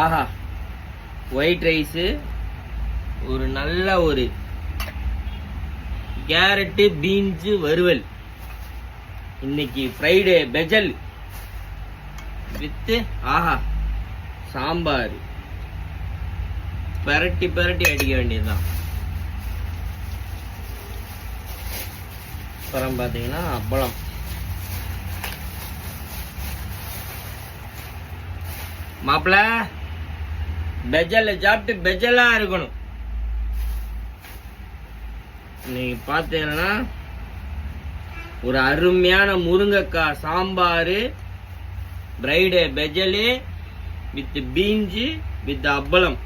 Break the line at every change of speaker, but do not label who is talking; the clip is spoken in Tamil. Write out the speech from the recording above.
ஆஹா, ஒயிட் ரைஸு, ஒரு நல்ல ஒரு கேரட்டு பீன்ஸு வறுவல், இன்னைக்கு ஃப்ரைடே பெஜல் வித்து ஆஹா சாம்பார். பெரட்டி பெரட்டி அடிக்க வேண்டியதுதான். அப்புறம் பாத்தீங்கன்னா அப்பளம். மாப்பிள்ள பெஜல்ல சாப்பிட்டு பெஜலா இருக்கணும். நீங்க பாத்தீங்கன்னா ஒரு அருமையான முருங்கைக்காய் சாம்பார், ஃப்ரைடே பெஜலு வித் பீன்ஸ் வித் அப்பளம்.